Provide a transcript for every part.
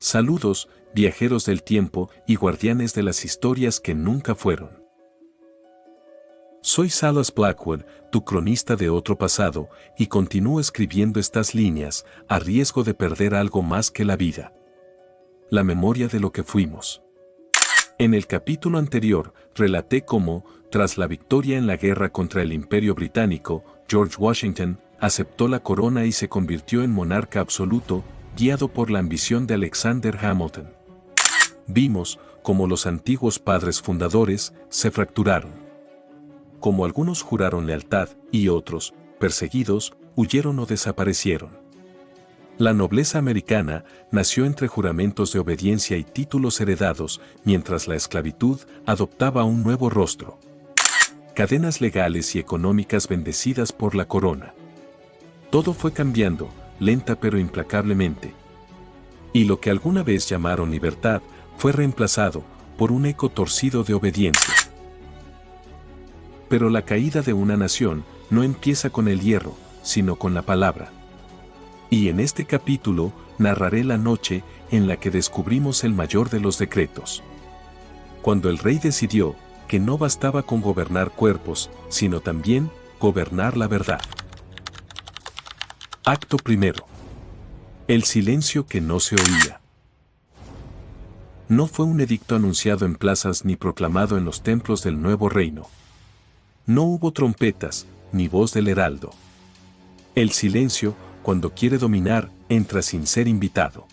Saludos, viajeros del tiempo y guardianes de las historias que nunca fueron. Soy Salas Blackwood, tu cronista de otro pasado, y continúo escribiendo estas líneas, a riesgo de perder algo más que la vida. La memoria de lo que fuimos. En el capítulo anterior, relaté cómo, tras la victoria en la guerra contra el Imperio Británico, George Washington aceptó la corona y se convirtió en monarca absoluto, guiado por la ambición de Alexander Hamilton. Vimos cómo los antiguos padres fundadores se fracturaron. Como algunos juraron lealtad y otros, perseguidos, huyeron o desaparecieron. La nobleza americana nació entre juramentos de obediencia y títulos heredados, mientras la esclavitud adoptaba un nuevo rostro. Cadenas legales y económicas bendecidas por la corona. Todo fue cambiando, lenta pero implacablemente. Y lo que alguna vez llamaron libertad fue reemplazado por un eco torcido de obediencia. Pero la caída de una nación no empieza con el hierro, sino con la palabra. Y en este capítulo narraré la noche en la que descubrimos el mayor de los decretos. Cuando el rey decidió que no bastaba con gobernar cuerpos, sino también gobernar la verdad. Acto primero. El silencio que no se oía. No fue un edicto anunciado en plazas ni proclamado en los templos del nuevo reino. No hubo trompetas, ni voz del heraldo. El silencio, cuando quiere dominar, entra sin ser invitado.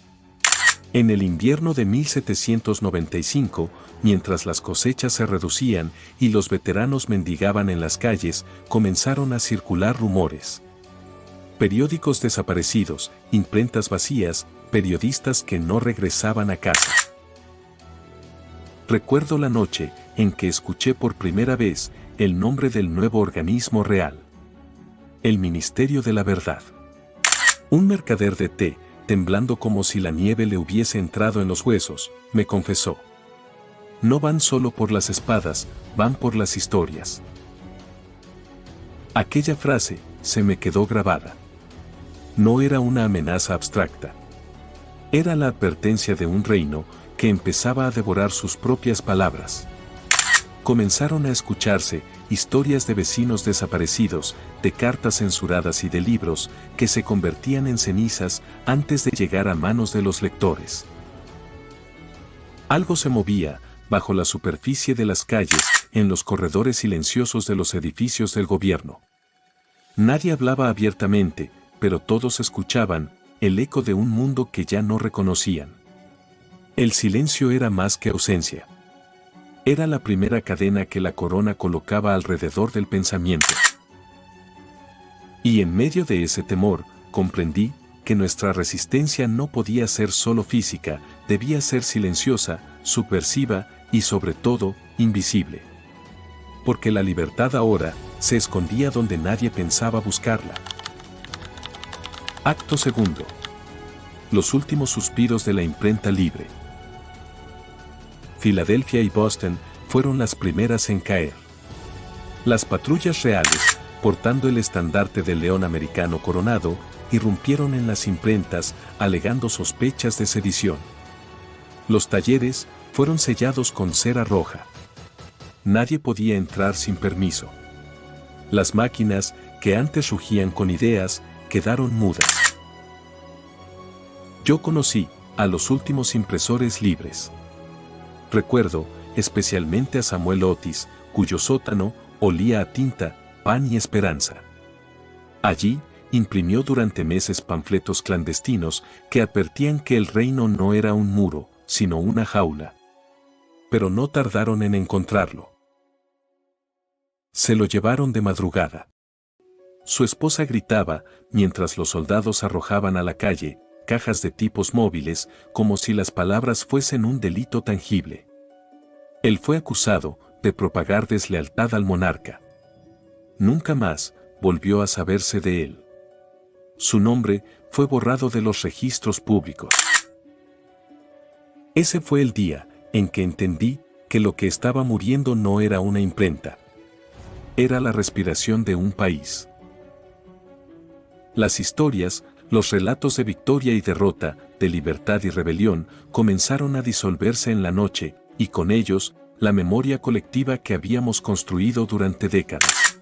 En el invierno de 1795, mientras las cosechas se reducían y los veteranos mendigaban en las calles, comenzaron a circular rumores. Periódicos desaparecidos, imprentas vacías, periodistas que no regresaban a casa. Recuerdo la noche en que escuché por primera vez el nombre del nuevo organismo real. El Ministerio de la Verdad. Un mercader de té, temblando como si la nieve le hubiese entrado en los huesos, me confesó: no van solo por las espadas, van por las historias. Aquella frase se me quedó grabada. No era una amenaza abstracta. Era la advertencia de un reino que empezaba a devorar sus propias palabras. Comenzaron a escucharse historias de vecinos desaparecidos, de cartas censuradas y de libros que se convertían en cenizas antes de llegar a manos de los lectores. Algo se movía bajo la superficie de las calles, en los corredores silenciosos de los edificios del gobierno. Nadie hablaba abiertamente, pero todos escuchaban el eco de un mundo que ya no reconocían. El silencio era más que ausencia. Era la primera cadena que la corona colocaba alrededor del pensamiento. Y en medio de ese temor, comprendí que nuestra resistencia no podía ser solo física, debía ser silenciosa, subversiva y sobre todo, invisible. Porque la libertad ahora se escondía donde nadie pensaba buscarla. Acto segundo. Los últimos suspiros de la imprenta libre. Filadelfia y Boston fueron las primeras en caer. Las patrullas reales, portando el estandarte del león americano coronado, irrumpieron en las imprentas, alegando sospechas de sedición. Los talleres fueron sellados con cera roja. Nadie podía entrar sin permiso. Las máquinas, que antes rugían con ideas, quedaron mudas. Yo conocí a los últimos impresores libres. Recuerdo especialmente a Samuel Otis, cuyo sótano olía a tinta, pan y esperanza. Allí, imprimió durante meses panfletos clandestinos que advertían que el reino no era un muro, sino una jaula. Pero no tardaron en encontrarlo. Se lo llevaron de madrugada. Su esposa gritaba, mientras los soldados arrojaban a la calle cajas de tipos móviles, como si las palabras fuesen un delito tangible. Él fue acusado de propagar deslealtad al monarca. Nunca más volvió a saberse de él. Su nombre fue borrado de los registros públicos. Ese fue el día en que entendí que lo que estaba muriendo no era una imprenta. Era la respiración de un país. Las historias Los relatos de victoria y derrota, de libertad y rebelión, comenzaron a disolverse en la noche, y con ellos, la memoria colectiva que habíamos construido durante décadas.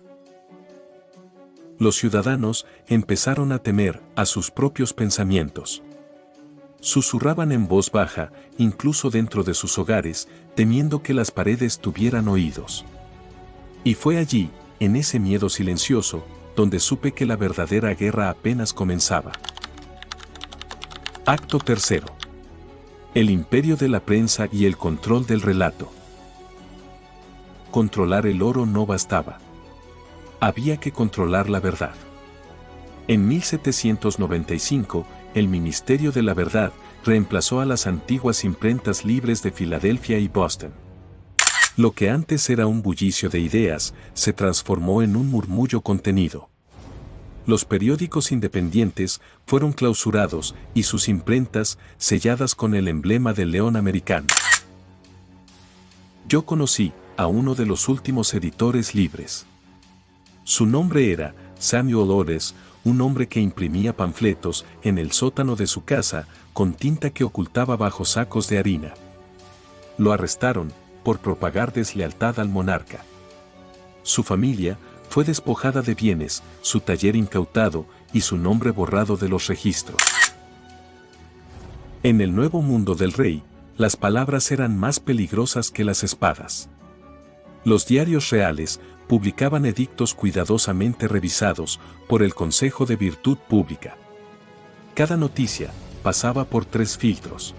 Los ciudadanos empezaron a temer a sus propios pensamientos. Susurraban en voz baja, incluso dentro de sus hogares, temiendo que las paredes tuvieran oídos. Y fue allí, en ese miedo silencioso, donde supe que la verdadera guerra apenas comenzaba. Acto tercero. El imperio de la prensa y el control del relato. Controlar el oro no bastaba. Había que controlar la verdad. En 1795, el Ministerio de la Verdad reemplazó a las antiguas imprentas libres de Filadelfia y Boston. Lo que antes era un bullicio de ideas, se transformó en un murmullo contenido. Los periódicos independientes fueron clausurados y sus imprentas selladas con el emblema del león americano. Yo conocí a uno de los últimos editores libres. Su nombre era Samuel Ores, un hombre que imprimía panfletos en el sótano de su casa con tinta que ocultaba bajo sacos de harina. Lo arrestaron por propagar deslealtad al monarca. Su familia fue despojada de bienes, su taller incautado y su nombre borrado de los registros. En el nuevo mundo del rey, las palabras eran más peligrosas que las espadas. Los diarios reales publicaban edictos cuidadosamente revisados por el Consejo de Virtud Pública. Cada noticia pasaba por 3 filtros: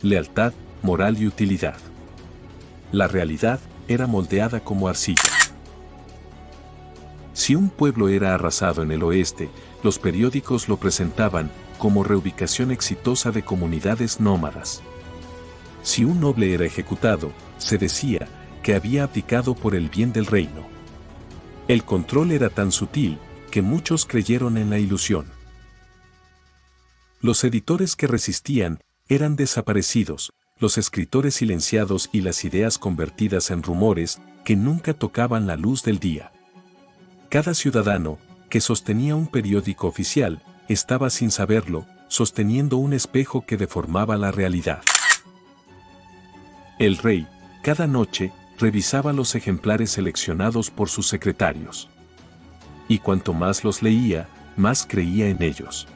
lealtad, moral y utilidad. La realidad era moldeada como arcilla. Si un pueblo era arrasado en el oeste, los periódicos lo presentaban como reubicación exitosa de comunidades nómadas. Si un noble era ejecutado, se decía que había abdicado por el bien del reino. El control era tan sutil que muchos creyeron en la ilusión. Los editores que resistían eran desaparecidos, los escritores silenciados y las ideas convertidas en rumores que nunca tocaban la luz del día. Cada ciudadano que sostenía un periódico oficial estaba sin saberlo, sosteniendo un espejo que deformaba la realidad. El rey, cada noche, revisaba los ejemplares seleccionados por sus secretarios. Y cuanto más los leía, más creía en ellos.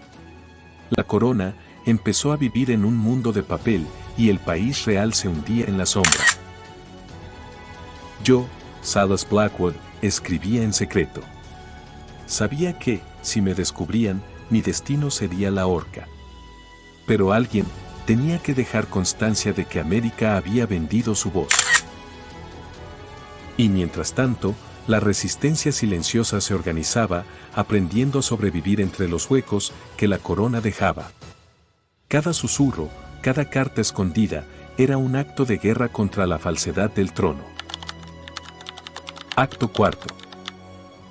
La corona empezó a vivir en un mundo de papel y el país real se hundía en la sombra. Yo, Salas Blackwood, escribía en secreto. Sabía que, si me descubrían, mi destino sería la horca. Pero alguien tenía que dejar constancia de que América había vendido su voz. Y mientras tanto, la resistencia silenciosa se organizaba, aprendiendo a sobrevivir entre los huecos que la corona dejaba. Cada susurro, cada carta escondida, era un acto de guerra contra la falsedad del trono. Acto cuarto.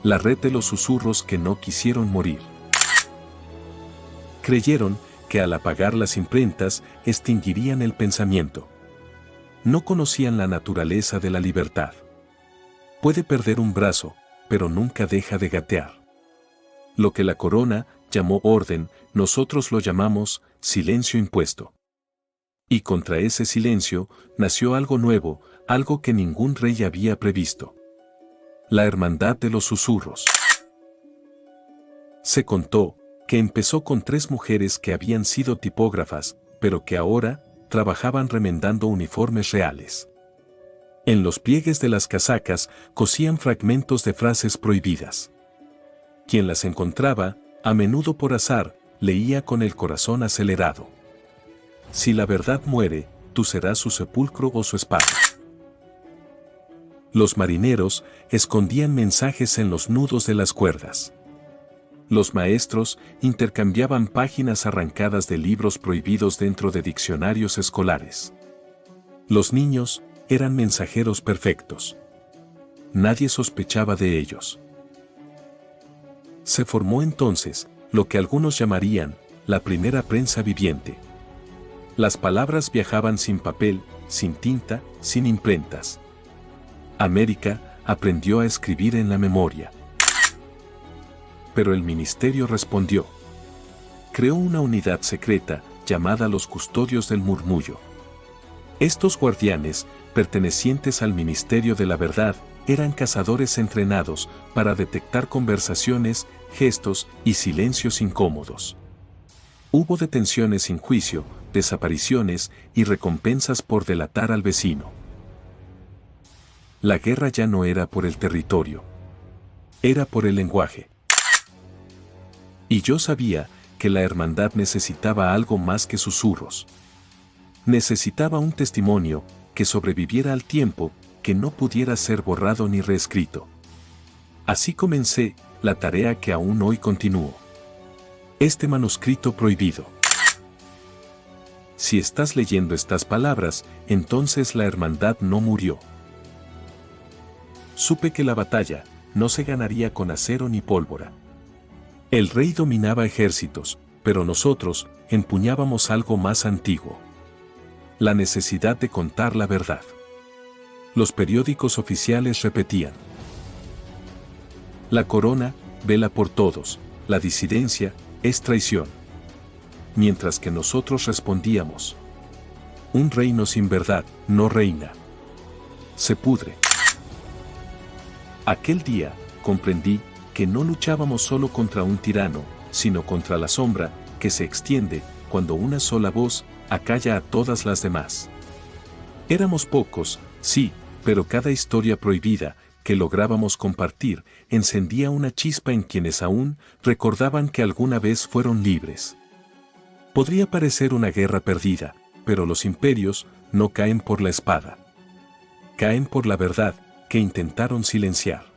La red de los susurros que no quisieron morir. Creyeron que al apagar las imprentas, extinguirían el pensamiento. No conocían la naturaleza de la libertad. Puede perder un brazo, pero nunca deja de gatear. Lo que la corona llamó orden, nosotros lo llamamos silencio impuesto. Y contra ese silencio nació algo nuevo, algo que ningún rey había previsto. La hermandad de los susurros. Se contó que empezó con 3 mujeres que habían sido tipógrafas, pero que ahora trabajaban remendando uniformes reales. En los pliegues de las casacas cosían fragmentos de frases prohibidas. Quien las encontraba, a menudo por azar, leía con el corazón acelerado. Si la verdad muere, tú serás su sepulcro o su espada. Los marineros escondían mensajes en los nudos de las cuerdas. Los maestros intercambiaban páginas arrancadas de libros prohibidos dentro de diccionarios escolares. Los niños eran mensajeros perfectos. Nadie sospechaba de ellos. Se formó entonces lo que algunos llamarían la primera prensa viviente. Las palabras viajaban sin papel, sin tinta, sin imprentas. América aprendió a escribir en la memoria. Pero el ministerio respondió. creó una unidad secreta llamada los Custodios del Murmullo. Estos guardianes, pertenecientes al Ministerio de la Verdad, eran cazadores entrenados para detectar conversaciones, gestos y silencios incómodos. Hubo detenciones sin juicio, desapariciones y recompensas por delatar al vecino. La guerra ya no era por el territorio. Era por el lenguaje. Y yo sabía que la hermandad necesitaba algo más que susurros. Necesitaba un testimonio que sobreviviera al tiempo, que no pudiera ser borrado ni reescrito. Así comencé la tarea que aún hoy continúo. Este manuscrito prohibido. Si estás leyendo estas palabras, entonces la hermandad no murió. Supe que la batalla no se ganaría con acero ni pólvora. El rey dominaba ejércitos, pero nosotros empuñábamos algo más antiguo. La necesidad de contar la verdad. Los periódicos oficiales repetían: la corona vela por todos, la disidencia es traición. Mientras que nosotros respondíamos: un reino sin verdad no reina. Se pudre. Aquel día comprendí que no luchábamos solo contra un tirano, sino contra la sombra que se extiende cuando una sola voz acalla a todas las demás. Éramos pocos, sí, pero cada historia prohibida que lográbamos compartir encendía una chispa en quienes aún recordaban que alguna vez fueron libres. Podría parecer una guerra perdida, pero los imperios no caen por la espada. Caen por la verdad que intentaron silenciar.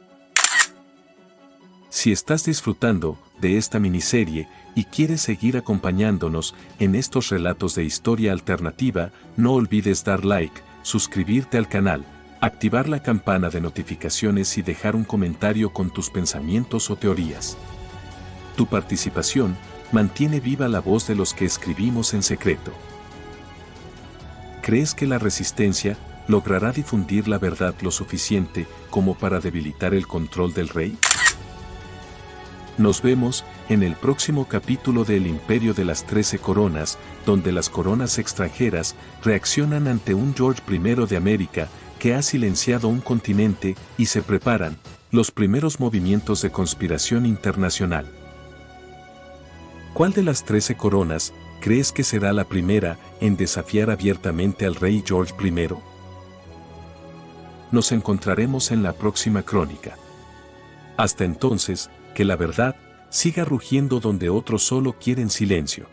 Si estás disfrutando de esta miniserie y quieres seguir acompañándonos en estos relatos de historia alternativa, no olvides dar like, suscribirte al canal, activar la campana de notificaciones y dejar un comentario con tus pensamientos o teorías. Tu participación mantiene viva la voz de los que escribimos en secreto. ¿Crees que la resistencia logrará difundir la verdad lo suficiente como para debilitar el control del rey? Nos vemos en el próximo capítulo de El Imperio de las 13 Coronas, donde las coronas extranjeras reaccionan ante un George I de América que ha silenciado un continente y se preparan los primeros movimientos de conspiración internacional. ¿Cuál de las 13 coronas crees que será la primera en desafiar abiertamente al rey George I? Nos encontraremos en la próxima crónica. Hasta entonces, que la verdad siga rugiendo donde otros solo quieren silencio.